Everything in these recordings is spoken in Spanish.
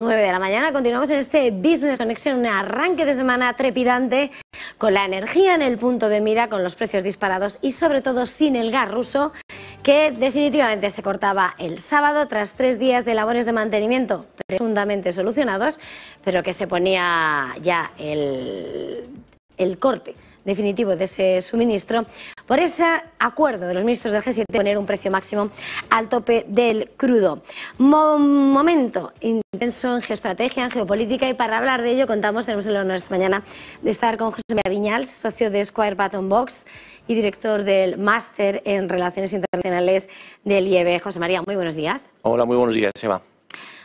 9 de la mañana continuamos en este Business Connection, un arranque de semana trepidante con la energía en el punto de mira, con los precios disparados y sobre todo sin el gas ruso, que definitivamente se cortaba el sábado tras 3 días de labores de mantenimiento presuntamente solucionados, pero que se ponía ya el corte definitivo de ese suministro por ese acuerdo de los ministros del G7 de poner un precio máximo al tope del crudo. Momento intenso en geoestrategia, en geopolítica, y para hablar de ello tenemos el honor esta mañana de estar con José María Viñals, socio de Square Button Box y director del Máster en Relaciones Internacionales del IEB. José María, muy buenos días. Hola, muy buenos días, Eva.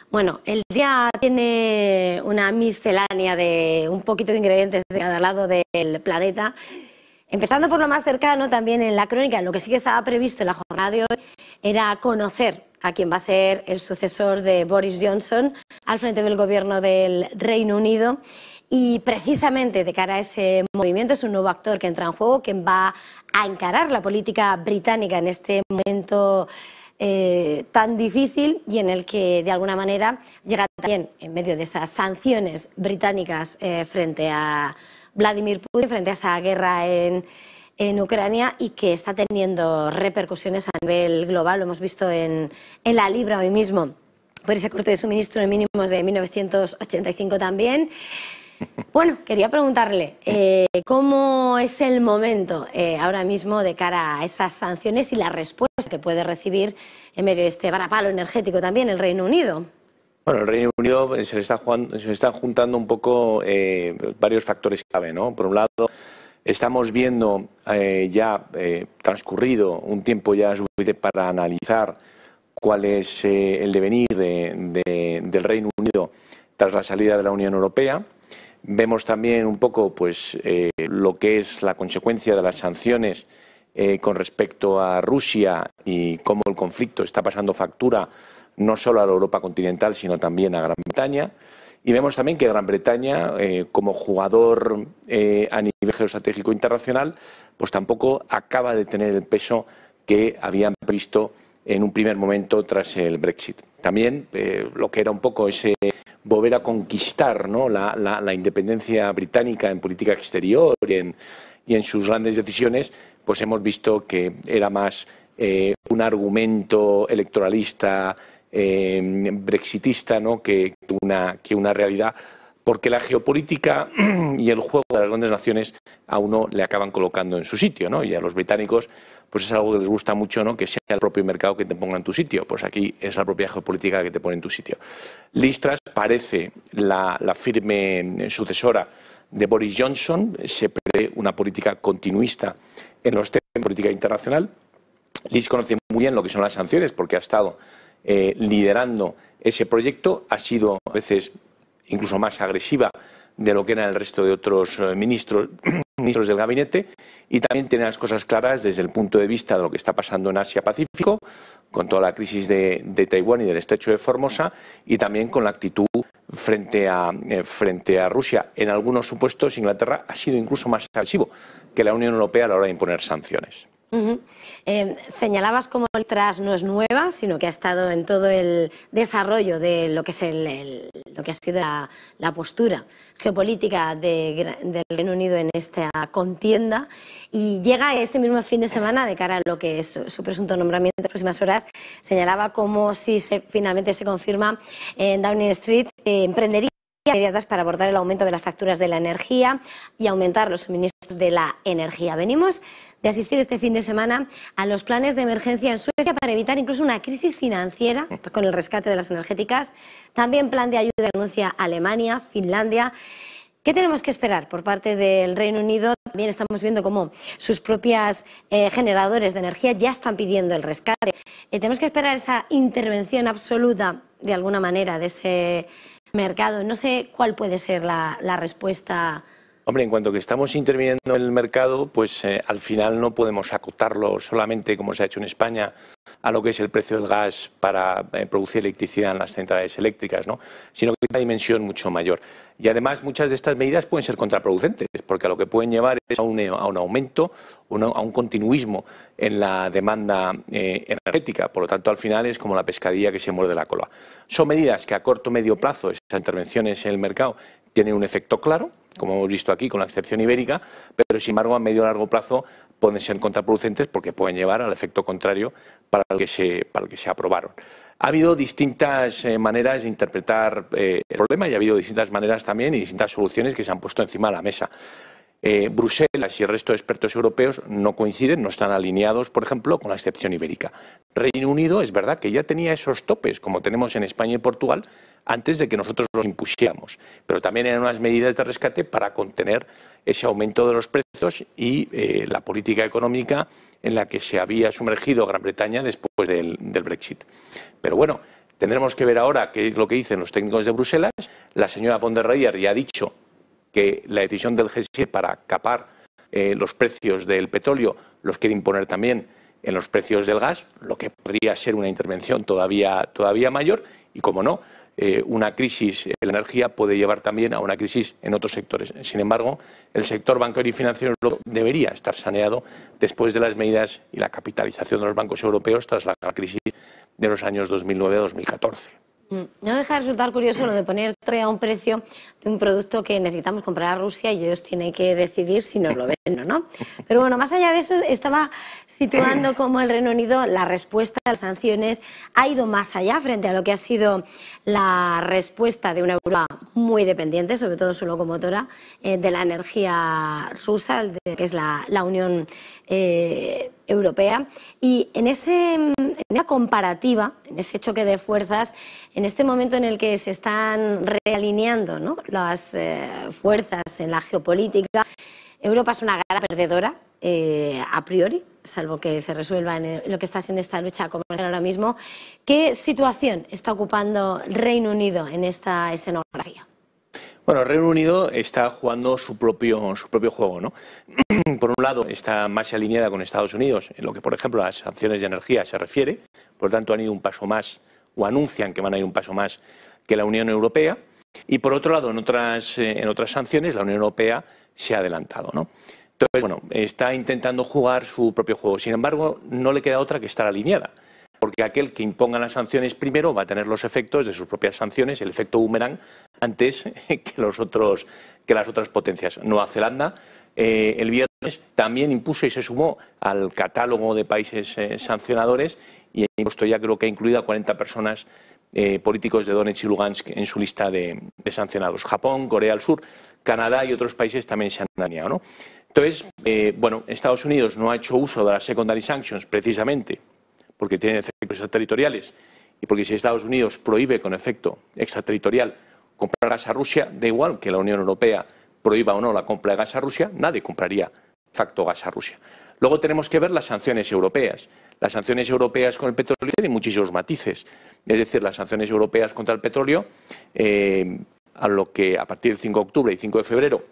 Bueno, el día tiene una miscelánea de un poquito de ingredientes de cada lado del planeta. Empezando por lo más cercano, también en la crónica, lo que sí que estaba previsto en la jornada de hoy era conocer a quién va a ser el sucesor de Boris Johnson al frente del gobierno del Reino Unido. Y precisamente de cara a ese movimiento es un nuevo actor que entra en juego, quien va a encarar la política británica en este momento tan difícil y en el que de alguna manera llega también en medio de esas sanciones británicas frente a Vladimir Putin, frente a esa guerra en Ucrania, y que está teniendo repercusiones a nivel global. Lo hemos visto en la libra hoy mismo por ese corte de suministro de mínimos de 1985 también. Bueno, quería preguntarle cómo es el momento ahora mismo de cara a esas sanciones y la respuesta que puede recibir en medio de este varapalo energético también el Reino Unido. Bueno, el Reino Unido se le están juntando un poco varios factores clave, ¿no? Por un lado, estamos viendo transcurrido un tiempo ya suficiente para analizar cuál es el devenir del Reino Unido tras la salida de la Unión Europea. Vemos también un poco lo que es la consecuencia de las sanciones con respecto a Rusia y cómo el conflicto está pasando factura no solo a la Europa continental, sino también a Gran Bretaña. Y vemos también que Gran Bretaña, como jugador a nivel geoestratégico internacional, pues tampoco acaba de tener el peso que habían previsto en un primer momento tras el Brexit. También lo que era un poco ese volver a conquistar, ¿no?, la independencia británica en política exterior y en sus grandes decisiones, pues hemos visto que era más un argumento electoralista brexitista, ¿no?, que una realidad, porque la geopolítica y el juego de las grandes naciones a uno le acaban colocando en su sitio, ¿no? Y a los británicos pues es algo que les gusta mucho, ¿no?, que sea el propio mercado que te ponga en tu sitio. Pues aquí es la propia geopolítica que te pone en tu sitio. Liz Truss parece la firme sucesora de Boris Johnson. Se prevé una política continuista en los temas de política internacional. Liz conoce muy bien lo que son las sanciones porque ha estado liderando ese proyecto. Ha sido a veces incluso más agresiva de lo que eran el resto de otros ministros del gabinete, y también tiene las cosas claras desde el punto de vista de lo que está pasando en Asia-Pacífico, con toda la crisis de Taiwán y del estrecho de Formosa, y también con la actitud frente a Rusia. En algunos supuestos, Inglaterra ha sido incluso más agresivo que la Unión Europea a la hora de imponer sanciones. Señalabas cómo Liz Truss no es nueva, sino que ha estado en todo el desarrollo de lo que es lo que ha sido la postura geopolítica del Reino Unido en esta contienda, y llega este mismo fin de semana, de cara a lo que es su presunto nombramiento en las próximas horas. Señalaba como si finalmente se confirma en Downing Street, emprendería inmediatas para abordar el aumento de las facturas de la energía y aumentar los suministros de la energía. Venimos de asistir este fin de semana a los planes de emergencia en Suecia para evitar incluso una crisis financiera con el rescate de las energéticas. También plan de ayuda anuncia Alemania, Finlandia. ¿Qué tenemos que esperar por parte del Reino Unido? También estamos viendo cómo sus propios generadores de energía ya están pidiendo el rescate. Tenemos que esperar esa intervención absoluta, de alguna manera, de ese mercado. No sé cuál puede ser la respuesta. Hombre, en cuanto que estamos interviniendo en el mercado, pues al final no podemos acotarlo solamente, como se ha hecho en España, a lo que es el precio del gas para producir electricidad en las centrales eléctricas, ¿no? Sino que tiene una dimensión mucho mayor. Y además muchas de estas medidas pueden ser contraproducentes, porque a lo que pueden llevar es a un aumento, a un continuismo en la demanda energética. Por lo tanto, al final es como la pescadilla que se muerde la cola. Son medidas que a corto o medio plazo, esas intervenciones en el mercado, tienen un efecto claro, como hemos visto aquí con la excepción ibérica, pero sin embargo a medio o largo plazo pueden ser contraproducentes porque pueden llevar al efecto contrario para el que se aprobaron. Ha habido distintas maneras de interpretar el problema y ha habido distintas maneras también y distintas soluciones que se han puesto encima de la mesa. Bruselas y el resto de expertos europeos no coinciden, no están alineados, por ejemplo, con la excepción ibérica. Reino Unido es verdad que ya tenía esos topes, como tenemos en España y Portugal, antes de que nosotros los impusiéramos, pero también eran unas medidas de rescate para contener ese aumento de los precios y la política económica en la que se había sumergido Gran Bretaña después del Brexit. Pero bueno, tendremos que ver ahora qué es lo que dicen los técnicos de Bruselas. La señora von der Leyen ya ha dicho que la decisión del G7 para capar los precios del petróleo los quiere imponer también en los precios del gas, lo que podría ser una intervención todavía mayor y, como no, una crisis en la energía puede llevar también a una crisis en otros sectores. Sin embargo, el sector bancario y financiero debería estar saneado después de las medidas y la capitalización de los bancos europeos tras la crisis de los años 2009-2014. No deja de resultar curioso lo de poner todavía un precio de un producto que necesitamos comprar a Rusia y ellos tienen que decidir si nos lo venden o no. Pero bueno, más allá de eso, estaba situando cómo el Reino Unido, la respuesta a las sanciones ha ido más allá frente a lo que ha sido la respuesta de una Europa muy dependiente, sobre todo su locomotora, de la energía rusa, que es la Unión Europea. Y en una comparativa, en ese choque de fuerzas, en este momento en el que se están realineando, ¿no?, las fuerzas en la geopolítica, Europa es una gran perdedora a priori, salvo que se resuelva en lo que está siendo esta lucha comercial ahora mismo. ¿Qué situación está ocupando Reino Unido en esta escenografía? Bueno, el Reino Unido está jugando su propio juego, ¿no? Por un lado, está más alineada con Estados Unidos en lo que, por ejemplo, a las sanciones de energía se refiere. Por lo tanto, han ido un paso más, o anuncian que van a ir un paso más que la Unión Europea. Y, por otro lado, en otras sanciones, la Unión Europea se ha adelantado, ¿no? Entonces, bueno, está intentando jugar su propio juego. Sin embargo, no le queda otra que estar alineada, porque aquel que imponga las sanciones primero va a tener los efectos de sus propias sanciones, el efecto boomerang, antes que las otras potencias. Nueva Zelanda el viernes también impuso y se sumó al catálogo de países sancionadores y ha impuesto, ya creo que ha incluido a 40 personas políticos de Donetsk y Lugansk en su lista de sancionados. Japón, Corea del Sur, Canadá y otros países también se han alineado, ¿no? Entonces, bueno, Estados Unidos no ha hecho uso de las secondary sanctions precisamente porque tienen efectos extraterritoriales y porque si Estados Unidos prohíbe con efecto extraterritorial comprar gas a Rusia, da igual que la Unión Europea prohíba o no la compra de gas a Rusia, nadie compraría de facto gas a Rusia. Luego tenemos que ver las sanciones europeas. Las sanciones europeas con el petróleo tienen muchísimos matices. Es decir, las sanciones europeas contra el petróleo, a lo que a partir del 5 de octubre y 5 de febrero,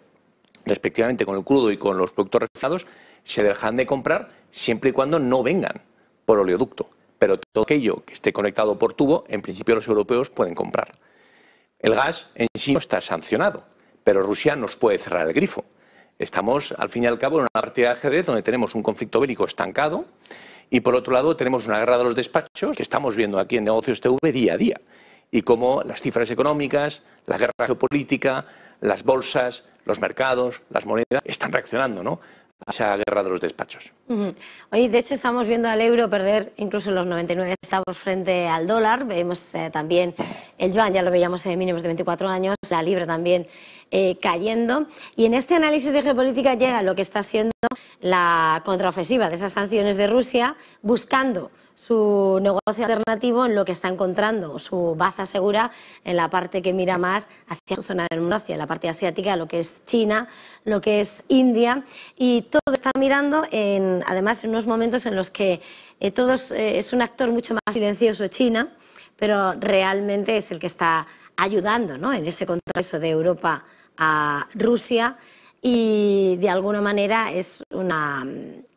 respectivamente con el crudo y con los productos refinados, se dejan de comprar siempre y cuando no vengan por oleoducto. Pero todo aquello que esté conectado por tubo, en principio los europeos pueden comprar. El gas en sí no está sancionado, pero Rusia nos puede cerrar el grifo. Estamos, al fin y al cabo, en una partida de ajedrez donde tenemos un conflicto bélico estancado y, por otro lado, tenemos una guerra de los despachos que estamos viendo aquí en Negocios TV día a día. Y cómo las cifras económicas, la guerra geopolítica, las bolsas, los mercados, las monedas están reaccionando, ¿no?, a esa guerra de los despachos. Hoy, de hecho, estamos viendo al euro perder incluso los 99 centavos frente al dólar. Vemos también el yuan, ya lo veíamos en mínimos de 24 años, la libra también cayendo. Y en este análisis de geopolítica llega lo que está siendo la contraofensiva de esas sanciones de Rusia, buscando su negocio alternativo en lo que está encontrando su baza segura en la parte que mira más hacia su zona del mundo, hacia la parte asiática, lo que es China, lo que es India, y todo está mirando además en unos momentos en los que es un actor mucho más silencioso China, pero realmente es el que está ayudando, ¿no?, en ese contrapeso de Europa a Rusia, y de alguna manera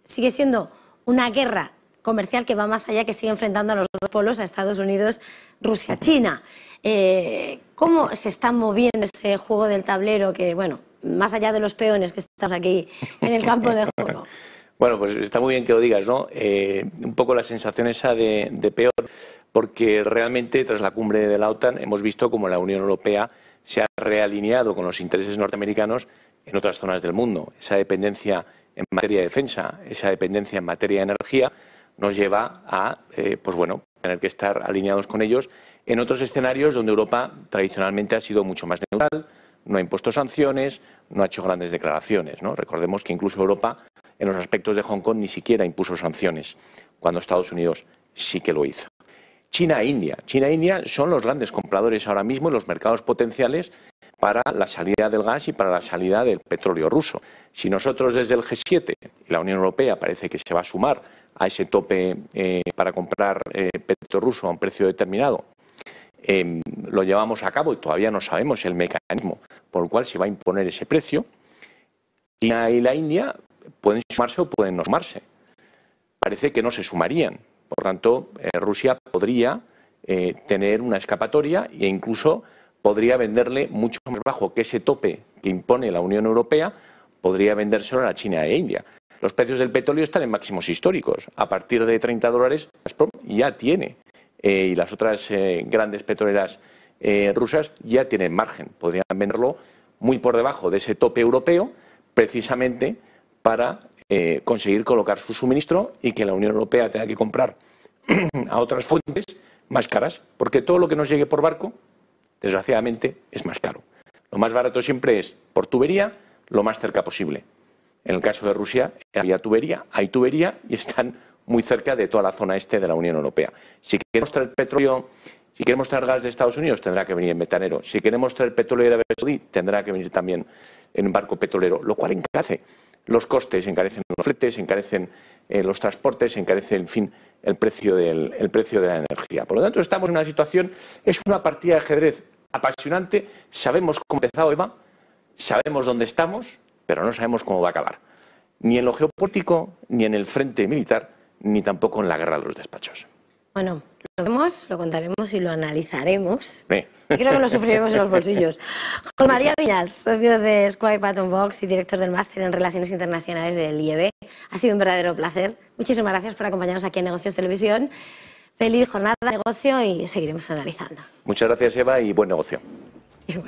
sigue siendo una guerra comercial que va más allá, que sigue enfrentando a los dos polos, a Estados Unidos, Rusia, China. ¿Cómo se está moviendo ese juego del tablero que, bueno, más allá de los peones que estamos aquí en el campo de juego? Bueno, pues está muy bien que lo digas, ¿no? Un poco la sensación esa de peor, porque realmente tras la cumbre de la OTAN hemos visto como la Unión Europea se ha realineado con los intereses norteamericanos en otras zonas del mundo. Esa dependencia en materia de defensa, esa dependencia en materia de energía, nos lleva a pues bueno, tener que estar alineados con ellos en otros escenarios donde Europa tradicionalmente ha sido mucho más neutral, no ha impuesto sanciones, no ha hecho grandes declaraciones, ¿no? Recordemos que incluso Europa, en los aspectos de Hong Kong, ni siquiera impuso sanciones, cuando Estados Unidos sí que lo hizo. China e India. China e India son los grandes compradores ahora mismo en los mercados potenciales para la salida del gas y para la salida del petróleo ruso. Si nosotros desde el G7 y la Unión Europea parece que se va a sumar a ese tope para comprar petróleo ruso a un precio determinado, lo llevamos a cabo y todavía no sabemos el mecanismo por el cual se va a imponer ese precio, China y la India pueden sumarse o pueden no sumarse. Parece que no se sumarían. Por tanto, Rusia podría tener una escapatoria e incluso podría venderle mucho más bajo que ese tope que impone la Unión Europea, podría vendérselo a la China e India. Los precios del petróleo están en máximos históricos. A partir de $30, Gazprom ya tiene, y las otras grandes petroleras rusas ya tienen margen. Podrían venderlo muy por debajo de ese tope europeo, precisamente para conseguir colocar su suministro y que la Unión Europea tenga que comprar a otras fuentes más caras, porque todo lo que nos llegue por barco, desgraciadamente, es más caro. Lo más barato siempre es por tubería, lo más cerca posible. En el caso de Rusia, había tubería, hay tubería y están muy cerca de toda la zona este de la Unión Europea. Si queremos traer petróleo, si queremos traer gas de Estados Unidos, tendrá que venir en metanero. Si queremos traer petróleo de Arabia Saudí, tendrá que venir también en un barco petrolero, lo cual encarece los costes, encarecen los fletes, encarecen los transportes, encarece, en fin, el precio de la energía. Por lo tanto, estamos en una situación, es una partida de ajedrez apasionante, sabemos cómo ha empezado Eva, sabemos dónde estamos, pero no sabemos cómo va a acabar. Ni en lo geopolítico, ni en el frente militar, ni tampoco en la guerra de los despachos. Bueno, lo vemos, lo contaremos y lo analizaremos. Y creo que lo sufriremos en los bolsillos. José María Viñals, socio de Square Button Box y director del Máster en Relaciones Internacionales del IEB. Ha sido un verdadero placer. Muchísimas gracias por acompañarnos aquí en Negocios Televisión. Feliz jornada de negocio y seguiremos analizando. Muchas gracias, Eva, y buen negocio.